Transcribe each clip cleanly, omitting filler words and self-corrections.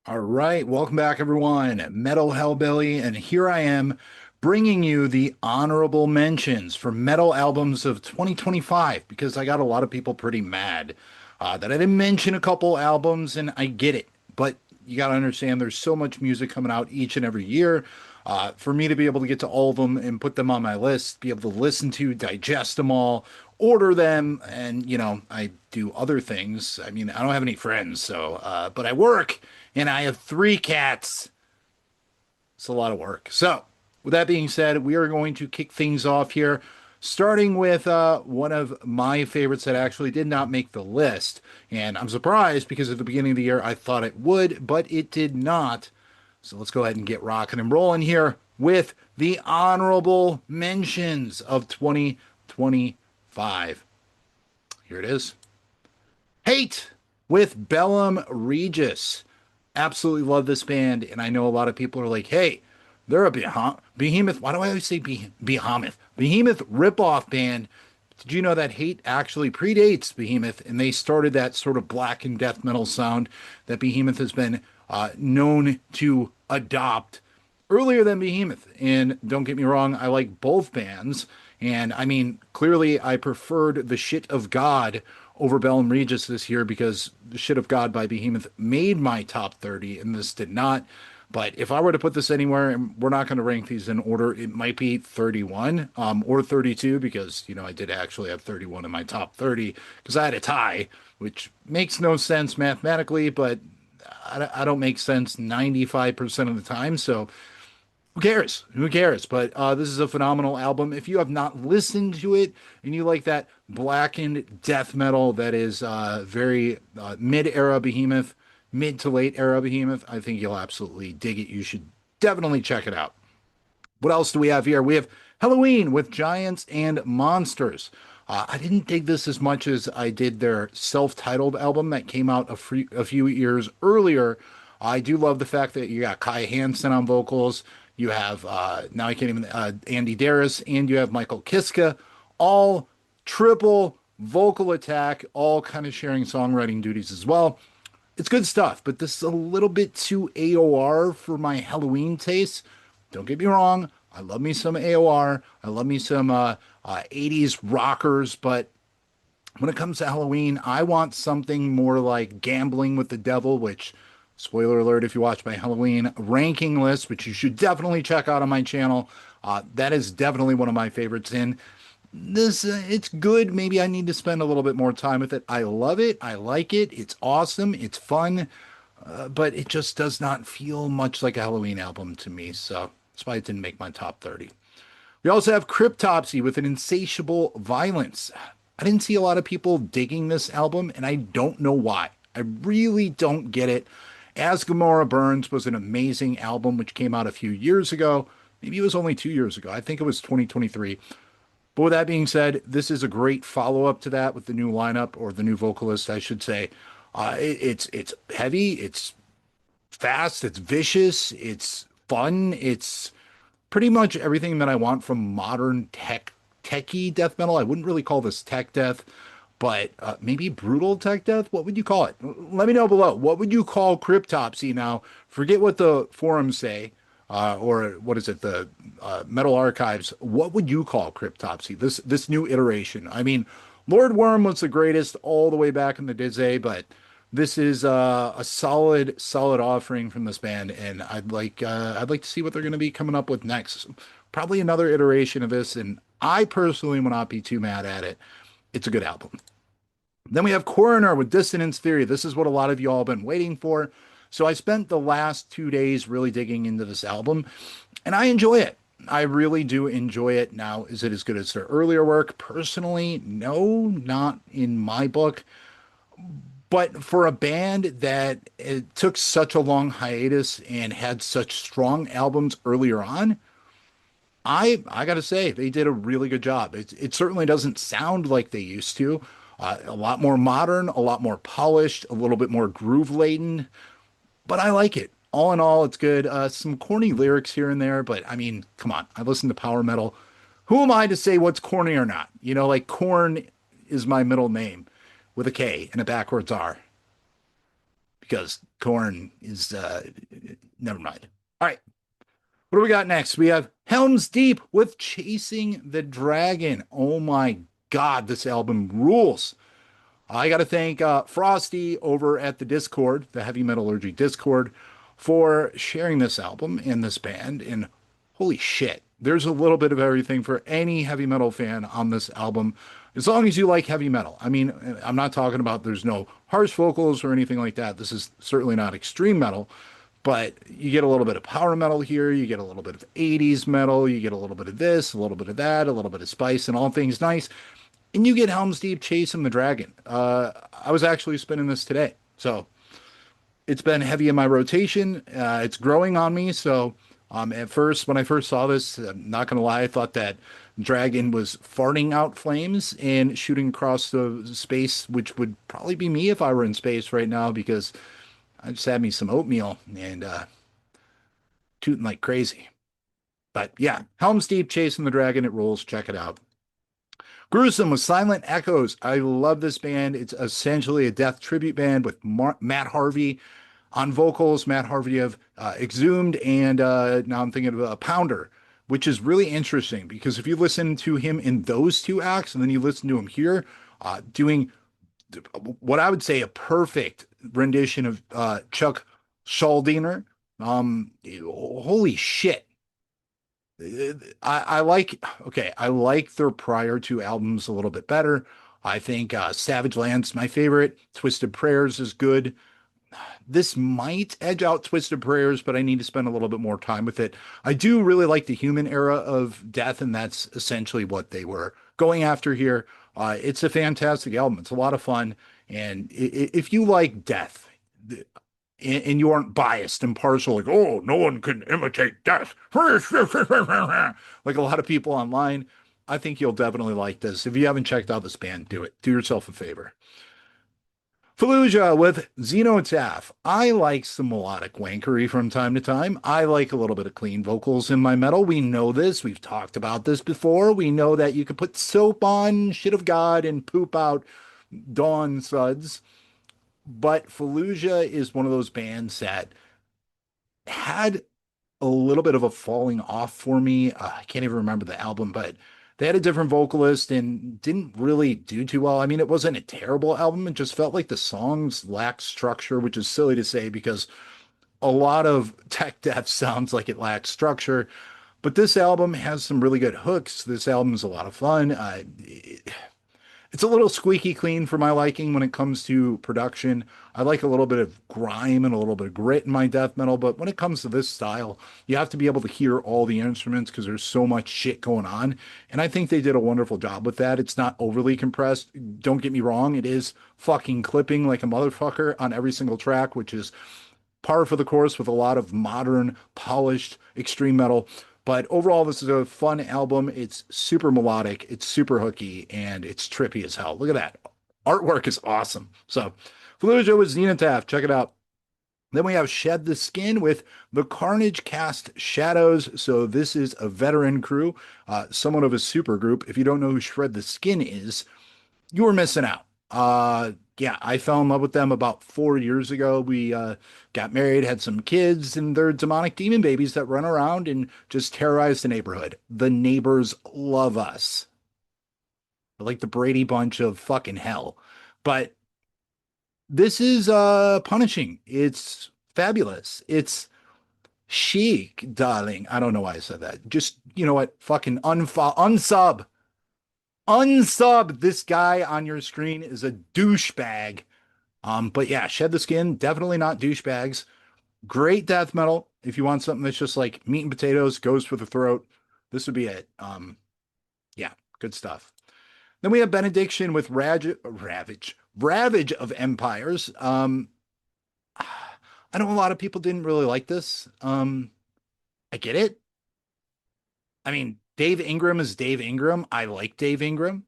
All right, welcome back, everyone. Metal Hellbilly, and here I am bringing you the honorable mentions for metal albums of 2025 because I got a lot of people pretty mad that I didn't mention a couple albums, and I get it, but you got to understand there's so much music coming out each and every year. For me to be able to get to all of them and put them on my list, be able to listen to, digest them all, order them, and I do other things. I mean, I don't have any friends, so but I work and I have three cats. It's a lot of work. So, with that being said, we are going to kick things off here, starting with one of my favorites that actually did not make the list. And I'm surprised because at the beginning of the year I thought it would, but it did not. So let's go ahead and get rocking and rolling here with the honorable mentions of 2025. Here it is. Hate with Bellum Regis. Absolutely love this band, and I know a lot of people are like, "Hey, they're a behemoth." Why do I always say behemoth? Behemoth ripoff band. Did you know that Hate actually predates Behemoth, and they started that sort of black and death metal sound that Behemoth has been known to adopt earlier than Behemoth. And don't get me wrong, I like both bands, and I mean, clearly, I preferred the Shit of God over Bellum Regis this year because the Shit of God by Behemoth made my top 30 and this did not. But if I were to put this anywhere, and we're not going to rank these in order, it might be 31 or 32 because, I did actually have 31 in my top 30 because I had a tie, which makes no sense mathematically, but I don't make sense 95% of the time. So who cares? Who cares? But this is a phenomenal album. If you have not listened to it and you like that blackened death metal that is very mid-era Behemoth, mid to late era Behemoth, I think you'll absolutely dig it. You should definitely check it out. What else do we have here? We have Helloween with Giants and Monsters. I didn't dig this as much as I did their self-titled album that came out a few years earlier. I do love the fact that you got Kai Hansen on vocals. You have now I can't even Andy Darris, and you have Michael Kiska, all triple vocal attack, all kind of sharing songwriting duties as well. It's good stuff, but this is a little bit too AOR for my Helloween taste. Don't get me wrong. I love me some AOR. I love me some 80s rockers, but when it comes to Helloween, I want something more like Gambling with the Devil, which, spoiler alert, if you watch my Helloween ranking list, which you should definitely check out on my channel, that is definitely one of my favorites. In this, it's good. Maybe I need to spend a little bit more time with it. I love it. I like it. It's awesome. It's fun, but it just does not feel much like a Helloween album to me. So that's why it didn't make my top 30. We also have Cryptopsy with an Insatiable Violence. I didn't see a lot of people digging this album, and I don't know why. I really don't get it. As Gamora Burns was an amazing album, which came out a few years ago. Maybe it was only 2 years ago. I think it was 2023. But with that being said, this is a great follow-up to that with the new lineup, or the new vocalist, I should say. It's heavy, it's fast, it's vicious, it's fun, it's pretty much everything that I want from modern techie death metal. I wouldn't really call this tech death, but maybe brutal tech death. What would you call it? Let me know below. What would you call Cryptopsy? Now, forget what the forums say, or what is it, the Metal Archives. What would you call Cryptopsy? This new iteration. I mean, Lord Worm was the greatest all the way back in the day, but this is a solid offering from this band, and I'd like to see what they're going to be coming up with next. Probably another iteration of this, and I personally will not be too mad at it. It's a good album. Then we have Coroner with Dissonance Theory. This is what a lot of y'all have been waiting for. So I spent the last 2 days really digging into this album, and I enjoy it. I really do enjoy it. Now, is it as good as their earlier work? Personally, no, not in my book. But for a band that it took such a long hiatus and had such strong albums earlier on, I got to say they did a really good job. It certainly doesn't sound like they used to. A lot more modern, a lot more polished, a little bit more groove laden, but I like it. All in all, it's good. Some corny lyrics here and there, but I mean, come on. I listen to power metal. Who am I to say what's corny or not? Like Korn is my middle name with a K and a backwards R. because Corn is never mind. All right. What do we got next? We have Helms Deep with Chasing the Dragon. Oh my God, this album rules. I got to thank Frosty over at the Discord, the Heavy Metallurgy Discord, for sharing this album and this band. And holy shit, there's a little bit of everything for any heavy metal fan on this album, as long as you like heavy metal. I mean, I'm not talking about there's no harsh vocals or anything like that. This is certainly not extreme metal, but you get a little bit of power metal here. You get a little bit of 80s metal. You get a little bit of this, a little bit of that, a little bit of spice, and all things nice. And you get Helm's Deep Chasing the Dragon. I was actually spinning this today. So it's been heavy in my rotation. It's growing on me. So at first, when I first saw this, I'm not going to lie, I thought that Dragon was farting out flames and shooting across the space, which would probably be me if I were in space right now, because I just had me some oatmeal and tooting like crazy. But yeah, Helm's Deep Chasing the Dragon. It rules. Check it out. Gruesome with Silent Echoes. I love this band. It's essentially a death tribute band with Matt Harvey on vocals, Matt Harvey of Exhumed, and now I'm thinking of Pounder, which is really interesting because if you listen to him in those two acts and then you listen to him here doing what I would say a perfect rendition of Chuck Schuldiner, holy shit. I like, okay, I like their prior two albums a little bit better. I think Savage Land's my favorite. Twisted Prayers is good. This might edge out Twisted Prayers, but I need to spend a little bit more time with it. I do really like the Human era of Death, and that's essentially what they were going after here. It's a fantastic album. It's a lot of fun. And if you like Death, and you aren't biased and partial, like, oh, no one can imitate Death, like a lot of people online, I think you'll definitely like this. If you haven't checked out this band, do it. Do yourself a favor. Fallujah with Xenotaph. I like some melodic wankery from time to time. I like a little bit of clean vocals in my metal. We know this. We've talked about this before. We know that you could put soap on Shit of God and poop out Dawn Suds. But Fallujah is one of those bands that had a little bit of a falling off for me. I can't even remember the album, but they had a different vocalist and didn't really do too well. I mean, it wasn't a terrible album. It just felt like the songs lacked structure, which is silly to say because a lot of tech death sounds like it lacks structure. But this album has some really good hooks. This album is a lot of fun. It's a little squeaky clean for my liking when it comes to production. I like a little bit of grime and a little bit of grit in my death metal, but when it comes to this style, you have to be able to hear all the instruments because there's so much shit going on. And I think they did a wonderful job with that. It's not overly compressed. Don't get me wrong. It is fucking clipping like a motherfucker on every single track, which is par for the course with a lot of modern, polished extreme metal. But overall, this is a fun album. It's super melodic, it's super hooky, and it's trippy as hell. Look at that. Artwork is awesome. So, Fallujah with Xenotaph. Check it out. Then we have Shed the Skin with the Carnage Cast Shadows. So this is a veteran crew, somewhat of a super group. If you don't know who Shred the Skin is, you were missing out. Yeah, I fell in love with them about 4 years ago. We got married, had some kids, and they're demonic demon babies that run around and just terrorize the neighborhood. The neighbors love us. They're like the Brady Bunch of fucking hell. But this is punishing. It's fabulous. It's chic, darling. I don't know why I said that. Just, you know what? Fucking unsub. Unsub. This guy on your screen is a douchebag. But yeah, Shed the Skin, definitely not douchebags. Great death metal. If you want something that's just like meat and potatoes, goes for the throat, this would be it. Yeah, good stuff. Then we have Benediction with Ravage of Empires. I know a lot of people didn't really like this. I get it. I mean, Dave Ingram is Dave Ingram. I like Dave Ingram.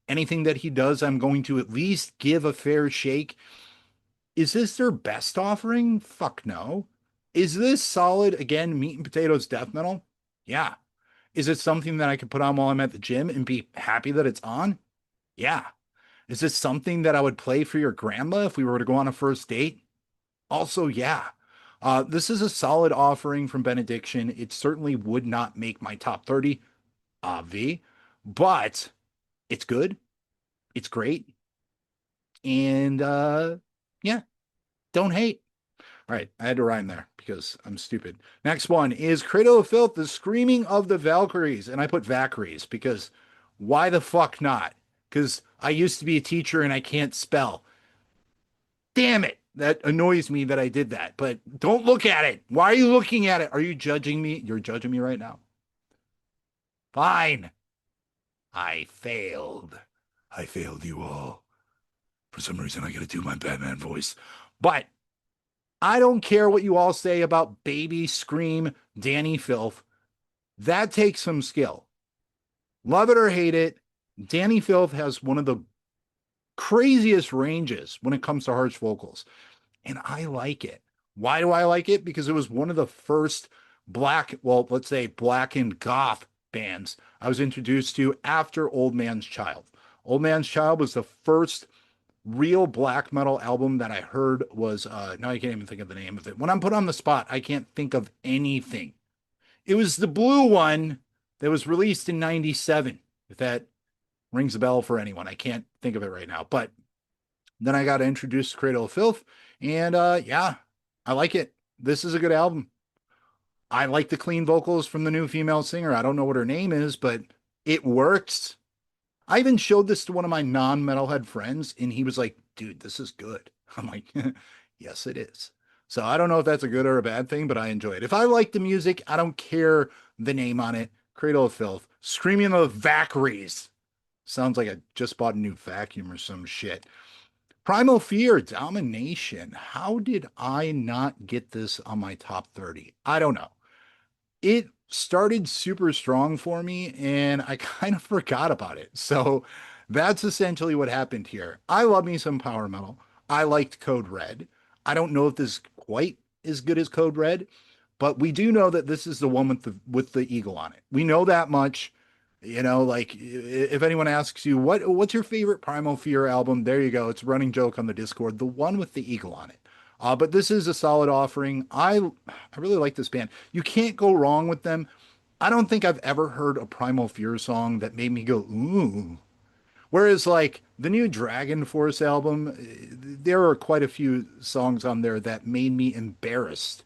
Anything that he does, I'm going to at least give a fair shake. Is this their best offering? Fuck no. Is this solid, again, meat and potatoes death metal? Yeah. Is it something that I could put on while I'm at the gym and be happy that it's on? Yeah. Is this something that I would play for your grandma if we were to go on a first date? Also, yeah, this is a solid offering from Benediction. It certainly would not make my top 30, V, but it's good. It's great. And yeah, don't hate. All right, I had to rhyme there because I'm stupid. Next one is Cradle of Filth, the Screaming of the Valkyries. And I put Valkyries because why the fuck not? Because I used to be a teacher and I can't spell. Damn it. That annoys me that I did that. But don't look at it. Why are you looking at it? Are you judging me? You're judging me right now. Fine. I failed. I failed you all. For some reason, I got to do my Batman voice. But I don't care what you all say about Baby Scream Danny Filth. That takes some skill. Love it or hate it, Danny Filth has one of the craziest ranges when it comes to harsh vocals. And I like it. Why do I like it? Because it was one of the first black, well, let's say black and goth bands I was introduced to after Old Man's Child. Old Man's Child was the first real black metal album that I heard was now I can't even think of the name of it. When I'm put on the spot, I can't think of anything. It was the blue one that was released in 97. If that rings a bell for anyone, I can't think of it right now. But then I got introduced to Cradle of Filth, and yeah, I like it. This is a good album. I like the clean vocals from the new female singer. I don't know what her name is, but it works. I even showed this to one of my non-metalhead friends, and he was like, dude, this is good. I'm like, yes, it is. So I don't know if that's a good or a bad thing, but I enjoy it. If I like the music, I don't care the name on it. Cradle of Filth. Screaming of Valkyries. Sounds like I just bought a new vacuum or some shit. Primal Fear, Domination. How did I not get this on my top 30? I don't know. It started super strong for me and I kind of forgot about it. So that's essentially what happened here. I love me some power metal. I liked Code Red. I don't know if this is quite as good as Code Red, but we do know that this is the one with the eagle on it. We know that much. You know, like if anyone asks you what's your favorite Primal Fear album, there you go. It's a running joke on the Discord, the one with the eagle on it. But this is a solid offering. I really like this band. You can't go wrong with them. I don't think I've ever heard a Primal Fear song that made me go ooh. Whereas like the new Dragon Force album, there are quite a few songs on there that made me embarrassed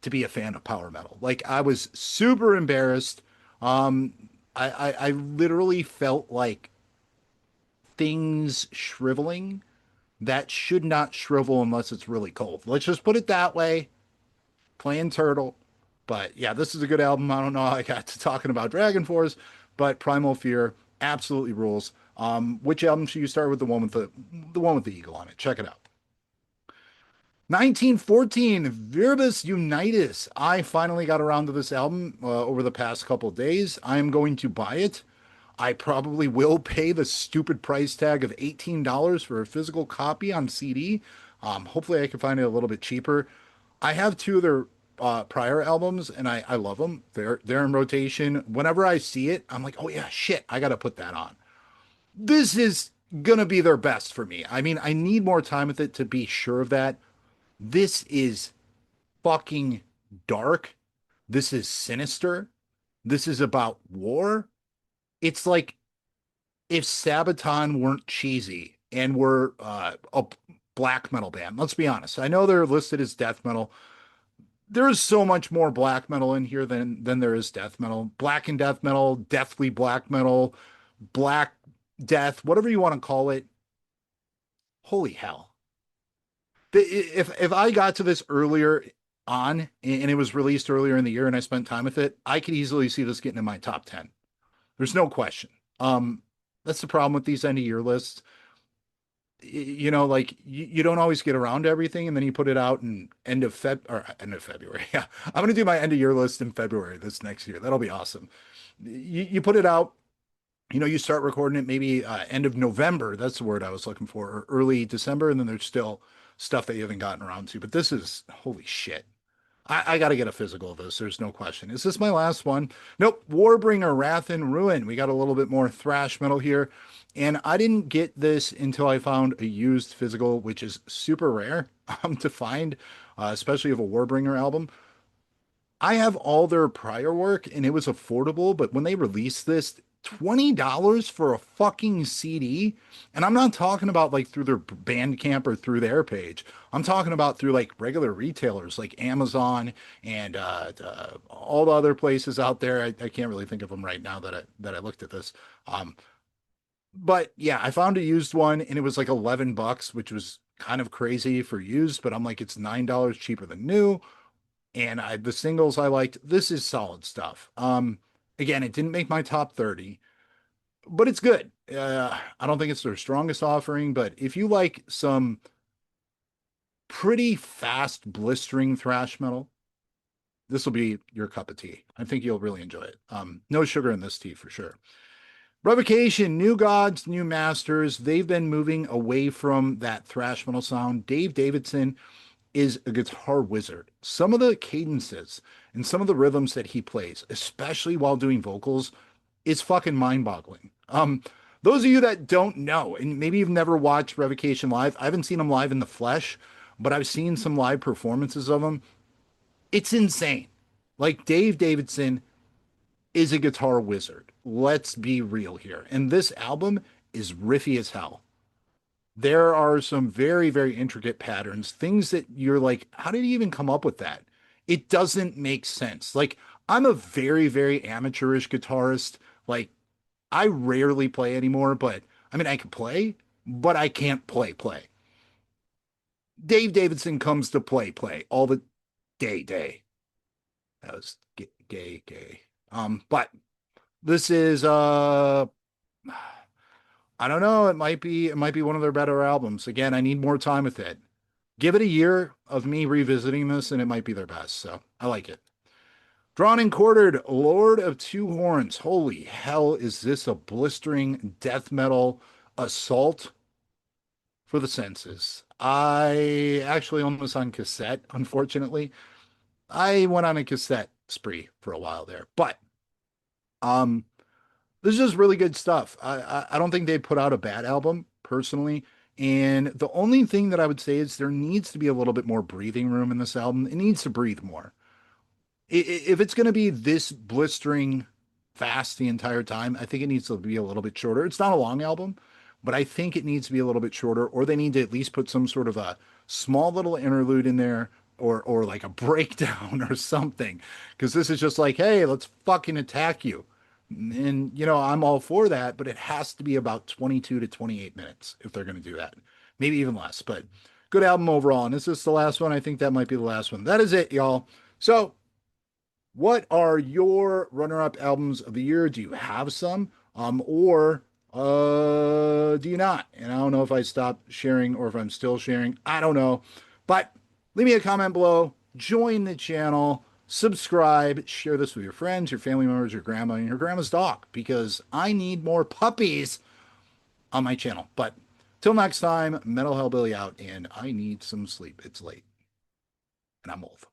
to be a fan of power metal. Like I was super embarrassed. Um, I literally felt like things shriveling that should not shrivel unless it's really cold. Let's just put it that way. Playing Turtle. But yeah, this is a good album. I don't know how I got to talking about Dragon Force, but Primal Fear absolutely rules. Which album should you start with? The one with the eagle on it. Check it out. 1914, Viribus Unitus. I finally got around to this album over the past couple days. I'm going to buy it. I probably will pay the stupid price tag of $18 for a physical copy on CD. Hopefully, I can find it a little bit cheaper. I have two of their prior albums, and I love them. They're in rotation. Whenever I see it, I'm like, oh yeah, shit, I got to put that on. This is gonna be their best for me. I mean, I need more time with it to be sure of that. This is fucking dark. This is sinister. This is about war. It's like if Sabaton weren't cheesy and were a black metal band. Let's be honest. I know they're listed as death metal. There's so much more black metal in here than there is death metal. Black and death metal, deathly black metal, black death, whatever you want to call it. Holy hell. If I got to this earlier on and it was released earlier in the year and I spent time with it, I could easily see this getting in my top 10. There's no question. That's the problem with these end of year lists. You know, like you don't always get around to everything, and then you put it out in end of February. Yeah, I'm gonna do my end of year list in February this next year. That'll be awesome. You put it out, you know, you start recording it maybe end of November. That's the word I was looking for, or early December, and then there's still stuff that you haven't gotten around to. But this is holy shit. I got to get a physical of this. There's no question. Is this my last one? Nope. Warbringer, Wrath and Ruin. We got a little bit more thrash metal here. And I didn't get this until I found a used physical, which is super rare to find. especially of a Warbringer album. I have all their prior work and it was affordable, but when they released this, $20 for a fucking CD, and I'm not talking about like through their Bandcamp or through their page. I'm talking about through like regular retailers like Amazon and all the other places out there. I can't really think of them right now that I looked at this. Um, but yeah, I found a used one and it was like 11 bucks, which was kind of crazy for used, but I'm like, it's $9 cheaper than new. And the singles I liked, this is solid stuff. Again, it didn't make my top 30, but it's good. I don't think it's their strongest offering, but if you like some pretty fast, blistering thrash metal, this will be your cup of tea. I think you'll really enjoy it. No sugar in this tea for sure. Revocation, new gods, new masters. They've been moving away from that thrash metal sound. Dave Davidson is a guitar wizard. Some of the cadences and some of the rhythms that he plays, especially while doing vocals, is fucking mind-boggling. Those of you that don't know, and maybe you've never watched Revocation live, I haven't seen them live in the flesh, but I've seen some live performances of them. It's insane. Like Dave Davidson is a guitar wizard. Let's be real here. And this album is riffy as hell. There are some very, very intricate patterns, things that you're like, how did he even come up with that? It doesn't make sense. Like, I'm a very, very amateurish guitarist. Like, I rarely play anymore, but I mean, I can play, but I can't play. Dave Davidson comes to play all the day. That was gay. But this is I don't know. It might be one of their better albums. Again, I need more time with it. Give it a year of me revisiting this, and it might be their best. So I like it. Drawn and quartered, Lord of Two Horns. Holy hell, is this a blistering death metal assault for the senses? I actually own this on cassette, unfortunately. I went on a cassette spree for a while there, but um, this is just really good stuff. I don't think they put out a bad album personally. And the only thing that I would say is there needs to be a little bit more breathing room in this album. It needs to breathe more. If it's going to be this blistering fast the entire time, I think it needs to be a little bit shorter. It's not a long album, but I think it needs to be a little bit shorter, or they need to at least put some sort of a small little interlude in there, or like a breakdown or something. Because this is just like, hey, let's fucking attack you. And I'm all for that, but it has to be about 22 to 28 minutes if they're going to do that. Maybe even less, but good album overall. And this is the last one. I think that might be the last one. That is it, y'all. So what are your runner-up albums of the year? Do you have some? Or do you not? And I don't know if I stopped sharing or if I'm still sharing. I don't know. But leave me a comment below. Join the channel. Subscribe. Share this with your friends, your family members, your grandma, and your grandma's dog. Because I need more puppies on my channel. But till next time, Metal Hellbilly out. And I need some sleep. It's late. And I'm old.